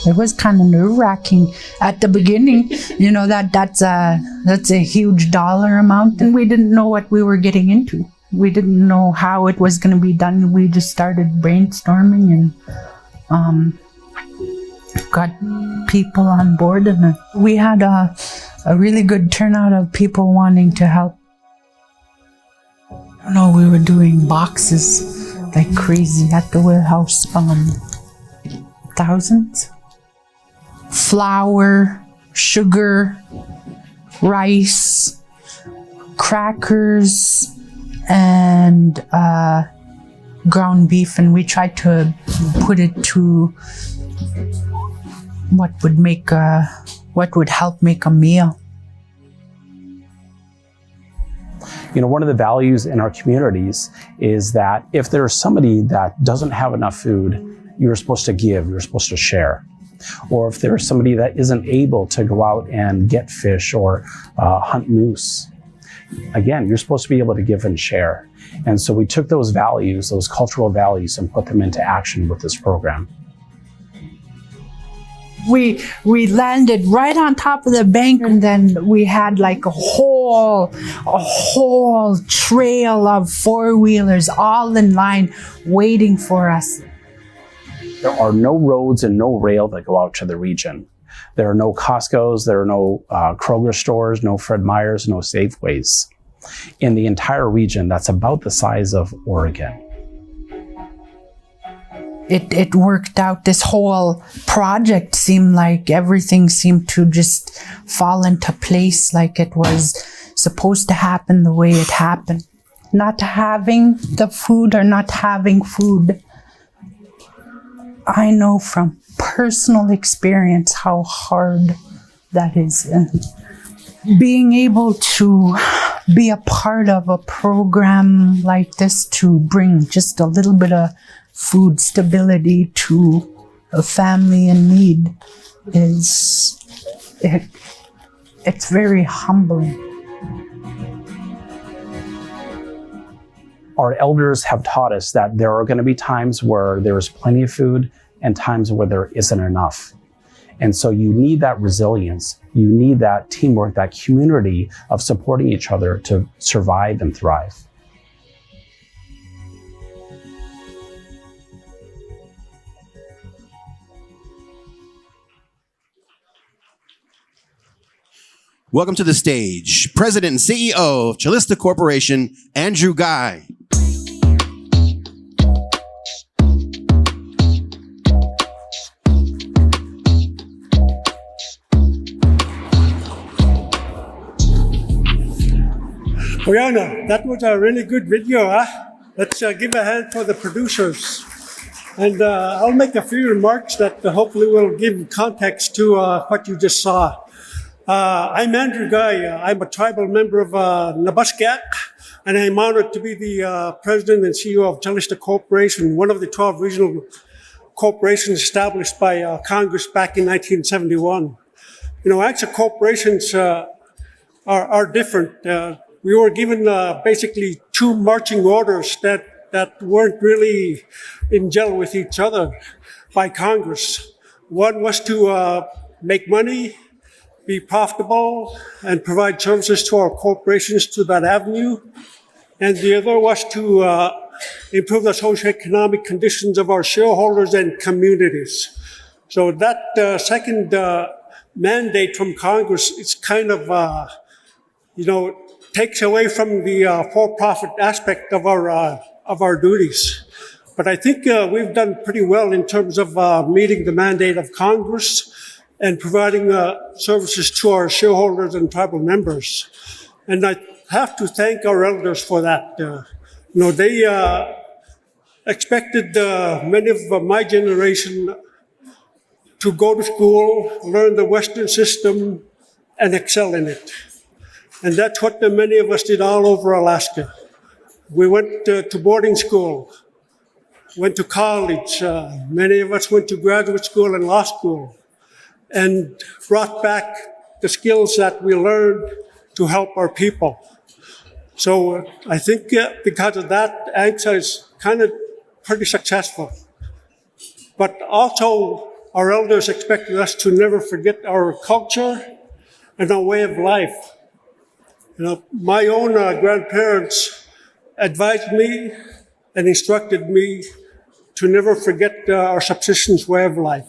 It was kind of nerve-wracking at the beginning. You know, that's a huge dollar amount, and we didn't know what we were getting into. We didn't know how it was going to be done. We just started brainstorming and got people on board, and we had a really good turnout of people wanting to help. I know we were doing boxes like crazy at the warehouse, thousands. Flour, sugar, rice, crackers, and ground beef, and we tried to put it to what would help make a meal. You know, one of the values in our communities is that if there's somebody that doesn't have enough food, you're supposed to give, you're supposed to share. Or if there's somebody that isn't able to go out and get fish or hunt moose, again, you're supposed to be able to give and share. And so we took those values, those cultural values, and put them into action with this program. We landed right on top of the bank, and then we had like a whole trail of four-wheelers all in line waiting for us. There are no roads and no rail that go out to the region. There are no Costco's, there are no Kroger stores, no Fred Meyer's, no Safeways. In the entire region, that's about the size of Oregon. It worked out. This whole project seemed like everything seemed to just fall into place, like it was supposed to happen the way it happened. Not having the food or not having food, I know from personal experience how hard that is. And being able to be a part of a program like this to bring just a little bit of food stability to a family in need it's very humbling. Our elders have taught us that there are going to be times where there is plenty of food and times where there isn't enough. And so you need that resilience. You need that teamwork, that community of supporting each other to survive and thrive. Welcome to the stage, President and CEO of Calista Corporation, Andrew Guy. Brianna, that was a really good video, huh? Let's give a hand for the producers. And I'll make a few remarks that hopefully will give context to what you just saw. I'm Andrew Guy. I'm a tribal member of Nabuscat, and I'm honored to be the president and CEO of Calista Corporation, one of the 12 regional corporations established by Congress back in 1971. You know, actual corporations are different. We were given basically two marching orders that weren't really in gel with each other by Congress. One was to make money, be profitable, and provide services to our corporations to that avenue. And the other was to improve the socioeconomic conditions of our shareholders and communities. So that second mandate from Congress is kind of, takes away from the for-profit aspect of our duties. But I think we've done pretty well in terms of meeting the mandate of Congress and providing services to our shareholders and tribal members. And I have to thank our elders for that. They expected many of my generation to go to school, learn the Western system, and excel in it. And that's what many of us did all over Alaska. We went to boarding school, went to college. Many of us went to graduate school and law school, and brought back the skills that we learned to help our people. So I think because of that, ANCSA is kind of pretty successful. But also Our elders expected us to never forget our culture and our way of life. My own grandparents advised me and instructed me to never forget our subsistence way of life.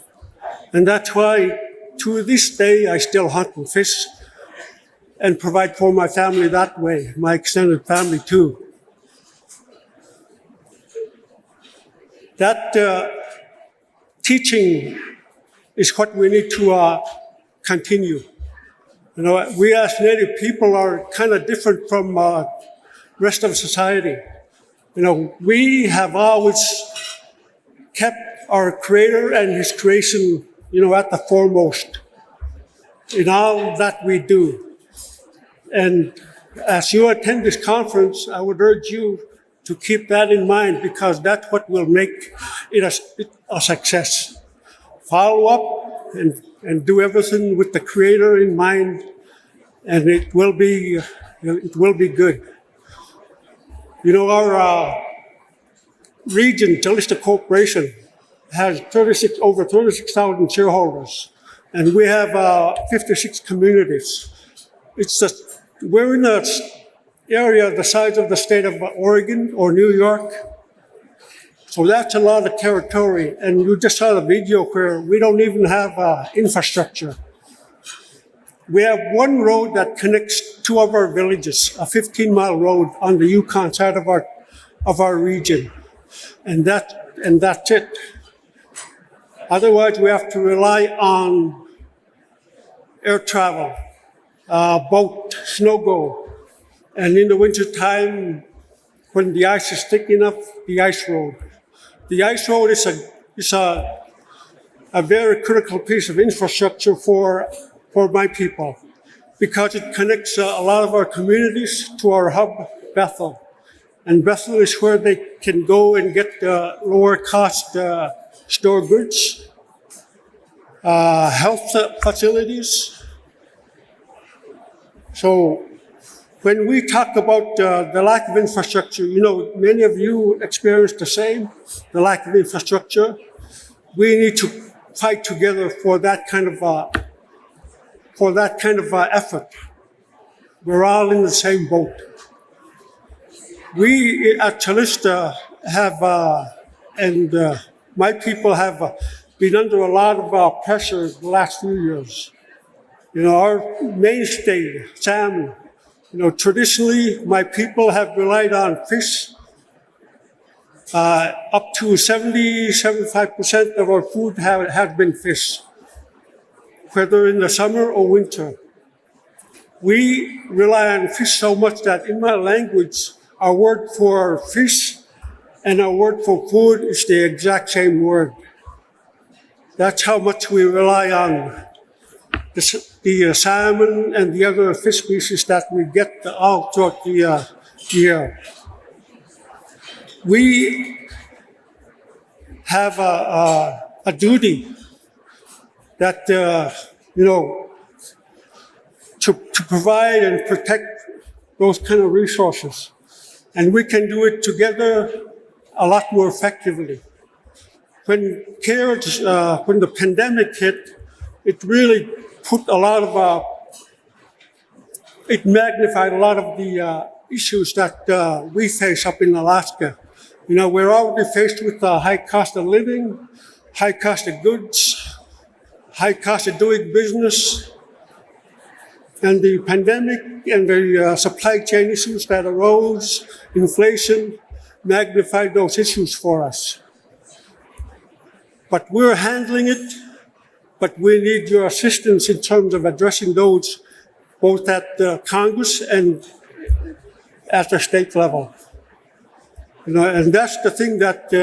And that's why, to this day, I still hunt and fish and provide for my family that way, my extended family too. That teaching is what we need to continue. We as Native people are kind of different from rest of society. We have always kept our Creator and His creation, at the foremost in all that we do. And as you attend this conference, I would urge you to keep that in mind, because that's what will make it a success. Follow up and do everything with the Creator in mind, and it will be good. Our region, Calista Corporation, has over 36,000 shareholders, and we have 56 communities. We're in an area the size of the state of Oregon or New York. So that's a lot of territory. And you just saw the video where we don't even have infrastructure. We have one road that connects two of our villages, a 15-mile road on the Yukon side of our region. And that's it. Otherwise, we have to rely on air travel, boat, snow go, and in the wintertime, when the ice is thick enough, the ice road. The ice road is a very critical piece of infrastructure for my people, because it connects a lot of our communities to our hub, Bethel. And Bethel is where they can go and get lower cost store goods, health facilities. So when we talk about the lack of infrastructure, many of you experience the same, the lack of infrastructure. We need to fight together for that kind of effort. We're all in the same boat. We at Calista have, and my people have been under a lot of pressure the last few years. Our mainstay, salmon. Traditionally, my people have relied on fish. Up to 75% of our food has been fish, whether in the summer or winter. We rely on fish so much that in my language, our word for fish and our word for food is the exact same word. That's how much we rely on the salmon and the other fish species that we get all throughout the year. We have a duty that, to provide and protect those kind of resources. And we can do it together a lot more effectively. When the pandemic hit, it really put a lot of, it magnified a lot of the issues that we face up in Alaska. We're already faced with a high cost of living, high cost of goods, high cost of doing business, and the pandemic and the supply chain issues that arose, inflation, magnified those issues for us. But we're handling it, but we need your assistance in terms of addressing those, both at Congress and at the state level. And that's the thing that,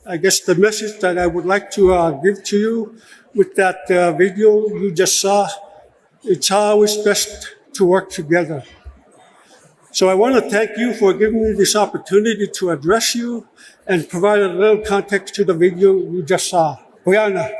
I guess the message that I would like to give to you with that video you just saw. It's always best to work together. So I want to thank you for giving me this opportunity to address you and provide a little context to the video you just saw. Oyana.